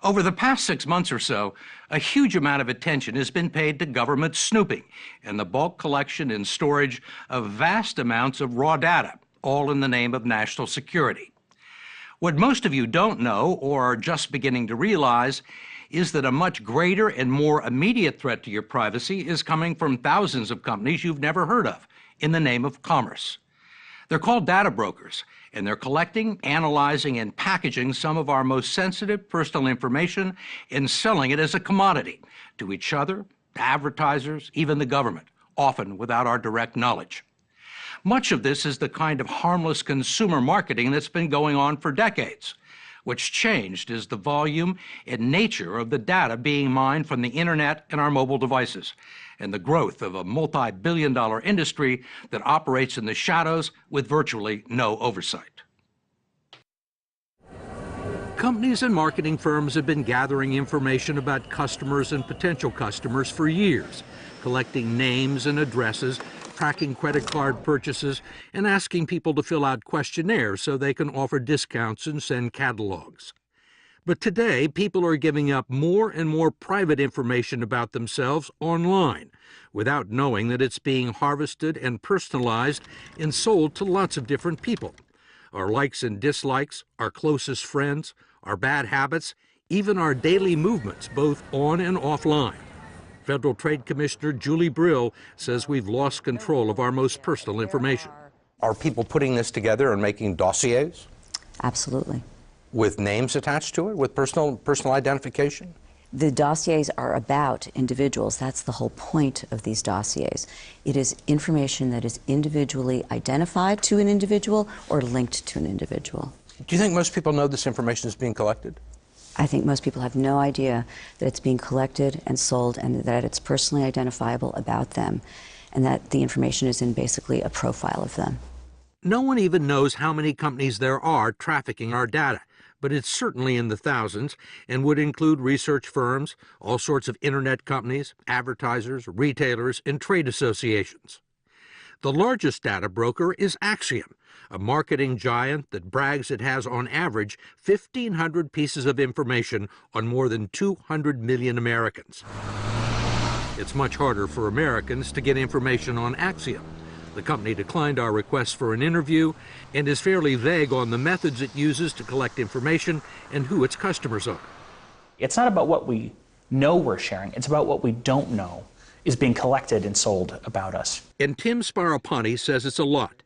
Over the past 6 months or so, a huge amount of attention has been paid to government snooping and the bulk collection and storage of vast amounts of raw data, all in the name of national security. What most of you don't know or are just beginning to realize is that a much greater and more immediate threat to your privacy is coming from thousands of companies you've never heard of in the name of commerce. They're called data brokers, and they're collecting, analyzing, and packaging some of our most sensitive personal information and selling it as a commodity to each other, to advertisers, even the government, often without our direct knowledge. Much of this is the kind of harmless consumer marketing that's been going on for decades. What's changed is the volume and nature of the data being mined from the internet and our mobile devices, and the growth of a multi-billion-dollar industry that operates in the shadows with virtually no oversight. Companies and marketing firms have been gathering information about customers and potential customers for years, collecting names and addresses, tracking credit card purchases, and asking people to fill out questionnaires so they can offer discounts and send catalogs. But today, people are giving up more and more private information about themselves online without knowing that it's being harvested and personalized and sold to lots of different people. Our likes and dislikes, our closest friends, our bad habits, even our daily movements, both on and offline. Federal Trade Commissioner Julie Brill says we've lost control of our most personal information. Are people putting this together and making dossiers? Absolutely. With names attached to it, with personal identification? The dossiers are about individuals. That's the whole point of these dossiers. It is information that is individually identified to an individual or linked to an individual. Do you think most people know this information is being collected? I think most people have no idea that it's being collected and sold and that it's personally identifiable about them and that the information is in basically a profile of them. No one even knows how many companies there are trafficking our data, but it's certainly in the thousands and would include research firms, all sorts of internet companies, advertisers, retailers, and trade associations. The largest data broker is Acxiom, a marketing giant that brags it has on average 1,500 pieces of information on more than 200 million Americans. It's much harder for Americans to get information on Acxiom. The company declined our request for an interview and is fairly vague on the methods it uses to collect information and who its customers are. It's not about what we know we're sharing, it's about what we don't know is being collected and sold about us. And Tim Sparapani says it's a lot.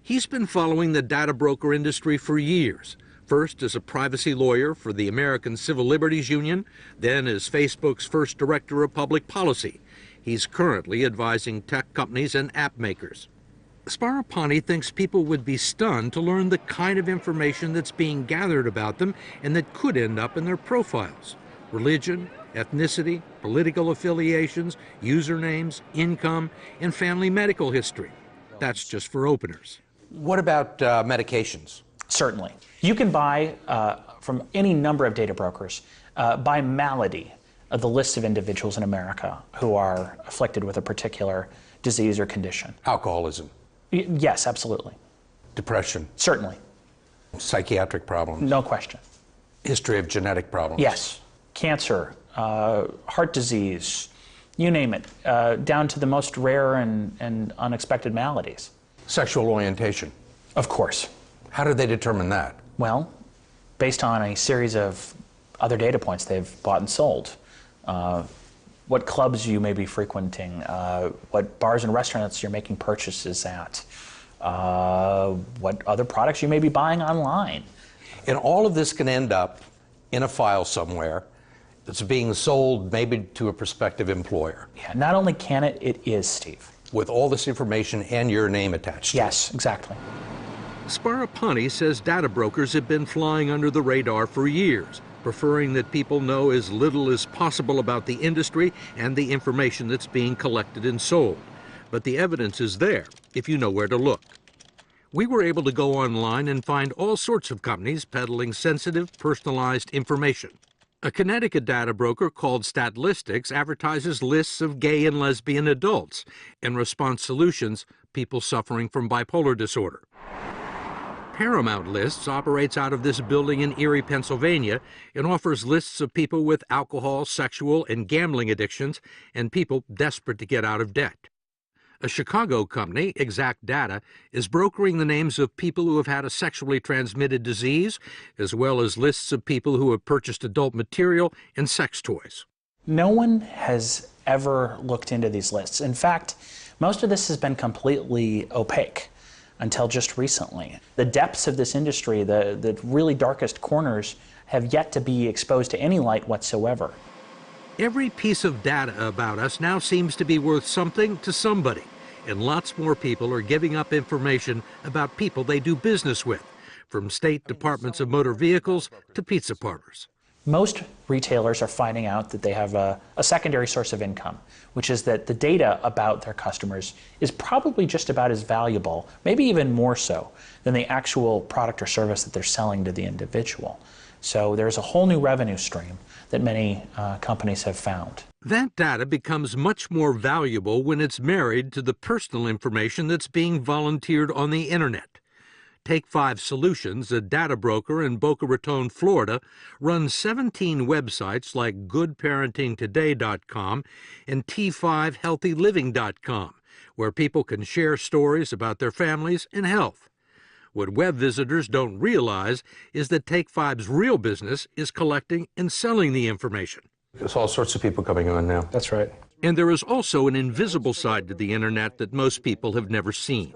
He's been following the data broker industry for years, first as a privacy lawyer for the American Civil Liberties Union, then as Facebook's first director of public policy. He's currently advising tech companies and app makers. Sparapani thinks people would be stunned to learn the kind of information that's being gathered about them and that could end up in their profiles. Religion, ethnicity, political affiliations, usernames, income, and family medical history. That's just for openers. What about medications? Certainly. You can buy from any number of data brokers by malady the list of individuals in America who are afflicted with a particular disease or condition. Alcoholism? Yes, absolutely. Depression? Certainly. Psychiatric problems? No question. History of genetic problems? Yes. Cancer, heart disease, you name it, down to the most rare and unexpected maladies. Sexual orientation? Of course. How do they determine that? Well, based on a series of other data points they've bought and sold. What clubs you may be frequenting, what bars and restaurants you're making purchases at, what other products you may be buying online. And all of this can end up in a file somewhere that's being sold maybe to a prospective employer. Yeah, not only can it, it is, Steve. With all this information and your name attached to it. Yes, exactly. Sparapani says data brokers have been flying under the radar for years, preferring that people know as little as possible about the industry and the information that's being collected and sold. But the evidence is there, if you know where to look. We were able to go online and find all sorts of companies peddling sensitive, personalized information. A Connecticut data broker called Statlistics advertises lists of gay and lesbian adults and Response Solutions, people suffering from bipolar disorder. Paramount Lists operates out of this building in Erie, Pennsylvania, and offers lists of people with alcohol, sexual, and gambling addictions, and people desperate to get out of debt. A Chicago company, Exact Data, is brokering the names of people who have had a sexually transmitted disease, as well as lists of people who have purchased adult material and sex toys. No one has ever looked into these lists. In fact, most of this has been completely opaque until just recently. The depths of this industry, the really darkest corners, have yet to be exposed to any light whatsoever. Every piece of data about us now seems to be worth something to somebody, and lots more people are giving up information about people they do business with, from state departments of motor vehicles to pizza parlors. Most retailers are finding out that they have a secondary source of income, which is that the data about their customers is probably just about as valuable, maybe even more so, than the actual product or service that they're selling to the individual. So there's a whole new revenue stream that many companies have found. That data becomes much more valuable when it's married to the personal information that's being volunteered on the internet. Take 5 Solutions, a data broker in Boca Raton, Florida, runs 17 websites like GoodParentingToday.com and T5HealthyLiving.com, where people can share stories about their families and health. What web visitors don't realize is that Take 5's real business is collecting and selling the information. There's all sorts of people coming on now. That's right. And there is also an invisible side to the internet that most people have never seen.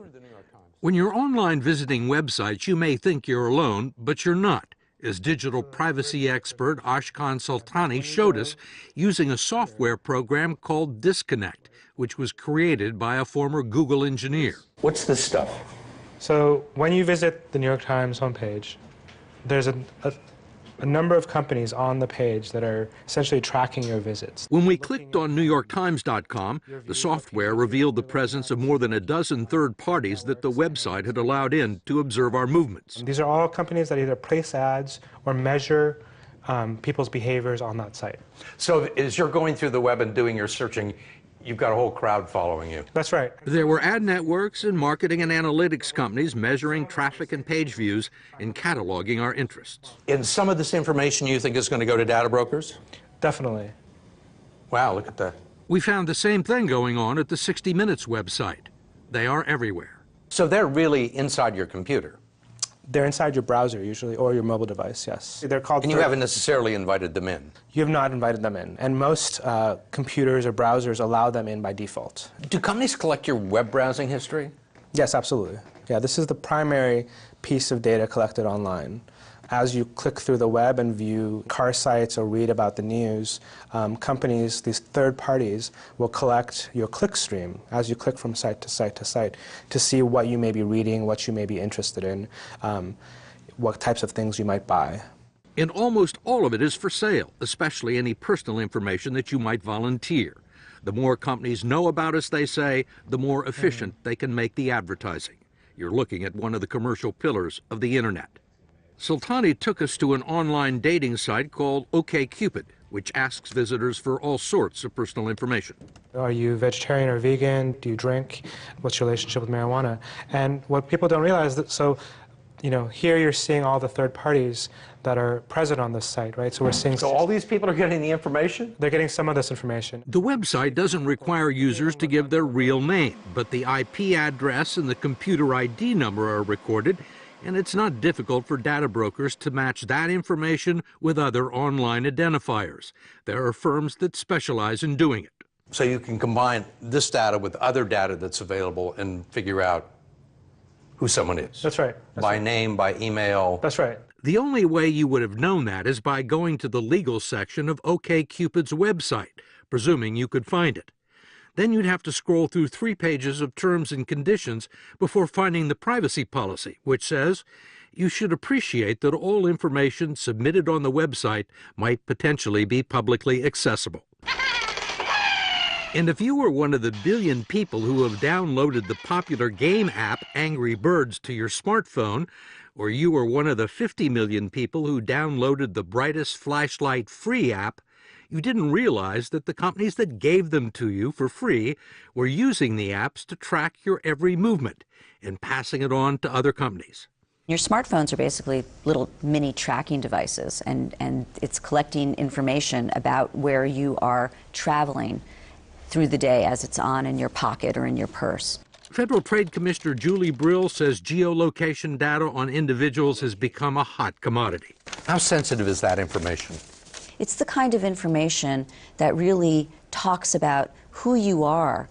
When you're online visiting websites, you may think you're alone, but you're not, as digital privacy expert Ashkan Sultani showed us using a software program called Disconnect, which was created by a former Google engineer. What's this stuff? So when you visit the New York Times homepage, there's a number of companies on the page that are essentially tracking your visits. When we clicked on NewYorkTimes.com, the software revealed the presence of more than a dozen third parties that the website had allowed in to observe our movements. These are all companies that either place ads or measure people's behaviors on that site. So as you're going through the web and doing your searching, you've got a whole crowd following you. That's right. There were ad networks and marketing and analytics companies measuring traffic and page views and cataloging our interests. And some of this information you think is going to go to data brokers? Definitely. Wow, look at that. We found the same thing going on at the 60 Minutes website. They are everywhere. So they're really inside your computer. They're inside your browser usually, or your mobile device, yes. They're called. And you haven't necessarily invited them in. You have not invited them in, and most computers or browsers allow them in by default. Do companies collect your web browsing history? Yes, absolutely. Yeah, this is the primary piece of data collected online. As you click through the web and view car sites or read about the news, companies, these third parties, will collect your click stream as you click from site to site to site to see what you may be reading, what you may be interested in, what types of things you might buy. And almost all of it is for sale, especially any personal information that you might volunteer. The more companies know about us, they say, the more efficient they can make the advertising. You're looking at one of the commercial pillars of the internet. Sultani took us to an online dating site called OkCupid, which asks visitors for all sorts of personal information. Are you vegetarian or vegan? Do you drink? What's your relationship with marijuana? And what people don't realize, that here you're seeing all the third parties that are present on this site, right? So we're seeing. So all these people are getting the information? They're getting some of this information. The website doesn't require users to give their real name, but the IP address and the computer ID number are recorded, and it's not difficult for data brokers to match that information with other online identifiers. There are firms that specialize in doing it. So you can combine this data with other data that's available and figure out who someone is. That's right. By name, by email. That's right. The only way you would have known that is by going to the legal section of OkCupid's website, presuming you could find it. Then you'd have to scroll through 3 pages of terms and conditions before finding the privacy policy, which says you should appreciate that all information submitted on the website might potentially be publicly accessible. And if you were one of the billion people who have downloaded the popular game app Angry Birds to your smartphone, or you were one of the 50 million people who downloaded the Brightest Flashlight free app, you didn't realize that the companies that gave them to you for free were using the apps to track your every movement and passing it on to other companies. Your smartphones are basically little mini tracking devices, and it's collecting information about where you are traveling through the day as it's on in your pocket or in your purse. Federal Trade Commissioner Julie Brill says geolocation data on individuals has become a hot commodity. How sensitive is that information? It's the kind of information that really talks about who you are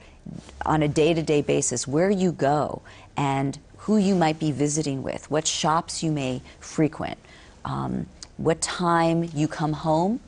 on a day-to-day basis, where you go, and who you might be visiting with, what shops you may frequent, what time you come home,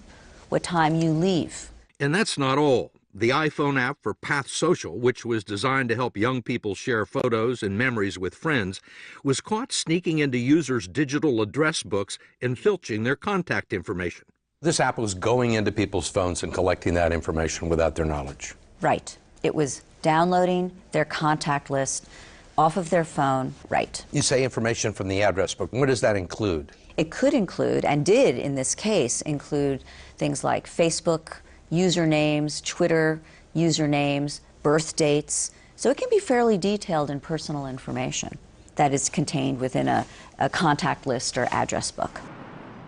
what time you leave. And that's not all. The iPhone app for Path Social, which was designed to help young people share photos and memories with friends, was caught sneaking into users' digital address books and filching their contact information. This app was going into people's phones and collecting that information without their knowledge. Right. It was downloading their contact list off of their phone. Right. You say information from the address book. What does that include? It could include, and did in this case, include things like Facebook usernames, Twitter usernames, birth dates. So it can be fairly detailed and personal information that is contained within a contact list or address book.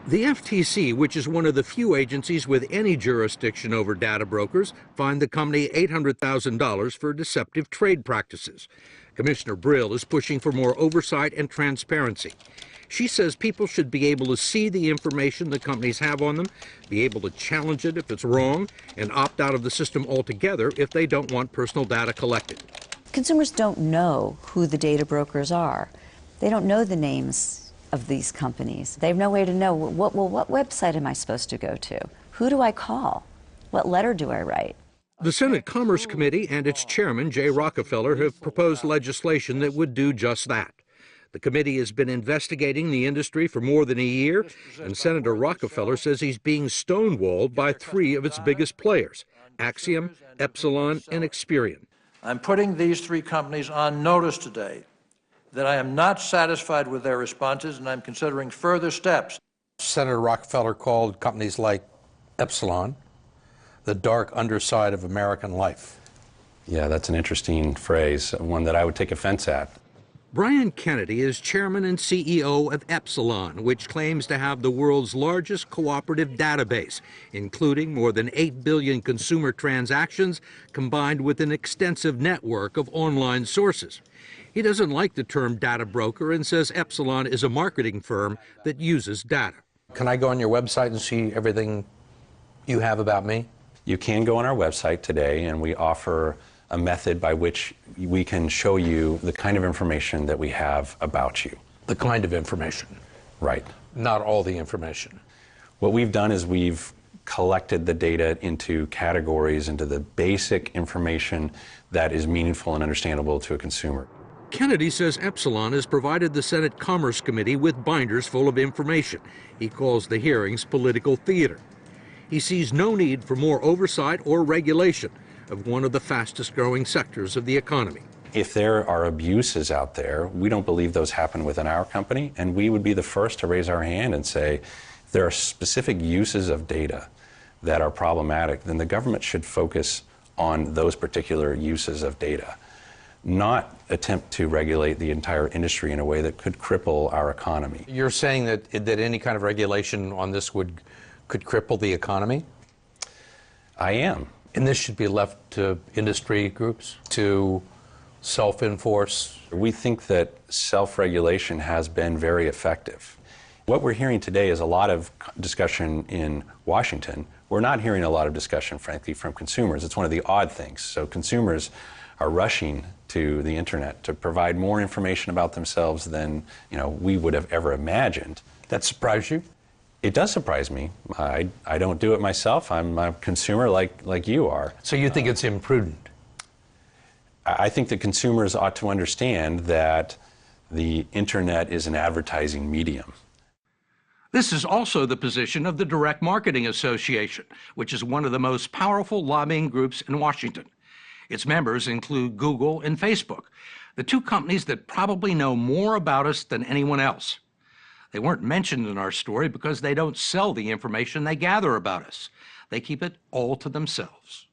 The FTC, which is one of the few agencies with any jurisdiction over data brokers, fined the company $800,000 for deceptive trade practices. Commissioner Brill is pushing for more oversight and transparency. She says people should be able to see the information the companies have on them, be able to challenge it if it's wrong, and opt out of the system altogether if they don't want personal data collected. Consumers don't know who the data brokers are. They don't know the names of these companies. They have no way to know, what website am I supposed to go to? Who do I call? What letter do I write? The Senate Commerce Committee and its chairman, Jay Rockefeller, have proposed legislation that would do just that. The committee has been investigating the industry for more than a year, and Senator Rockefeller says he's being stonewalled by three of its biggest players, Acxiom, Epsilon, and Experian. I'm putting these three companies on notice today that I am not satisfied with their responses, and I'm considering further steps. Senator Rockefeller called companies like Epsilon the dark underside of American life. Yeah, that's an interesting phrase, one that I would take offense at. Brian Kennedy is chairman and CEO of Epsilon, which claims to have the world's largest cooperative database, including more than 8 billion consumer transactions combined with an extensive network of online sources. He doesn't like the term data broker and says Epsilon is a marketing firm that uses data. Can I go on your website and see everything you have about me? You can go on our website today, and we offer a method by which we can show you the kind of information that we have about you. The kind of information. Right. Not all the information. What we've done is we've collected the data into categories, into the basic information that is meaningful and understandable to a consumer. Kennedy says Epsilon has provided the Senate Commerce Committee with binders full of information. He calls the hearings political theater. He sees no need for more oversight or regulation of one of the fastest growing sectors of the economy. If there are abuses out there, we don't believe those happen within our company, and we would be the first to raise our hand and say, if there are specific uses of data that are problematic, then the government should focus on those particular uses of data, not attempt to regulate the entire industry in a way that could cripple our economy. You're saying that any kind of regulation on this could cripple the economy? I am. And this should be left to industry groups to self-enforce? We think that self-regulation has been very effective. What we're hearing today is a lot of discussion in Washington. We're not hearing a lot of discussion, frankly, from consumers. It's one of the odd things. So consumers are rushing to the internet to provide more information about themselves than we would have ever imagined. That surprised you? It does surprise me. I don't do it myself. I'm a consumer like you are. So you think it's imprudent? I think that consumers ought to understand that the internet is an advertising medium. This is also the position of the Direct Marketing Association, which is one of the most powerful lobbying groups in Washington. Its members include Google and Facebook, the two companies that probably know more about us than anyone else. They weren't mentioned in our story because they don't sell the information they gather about us. They keep it all to themselves.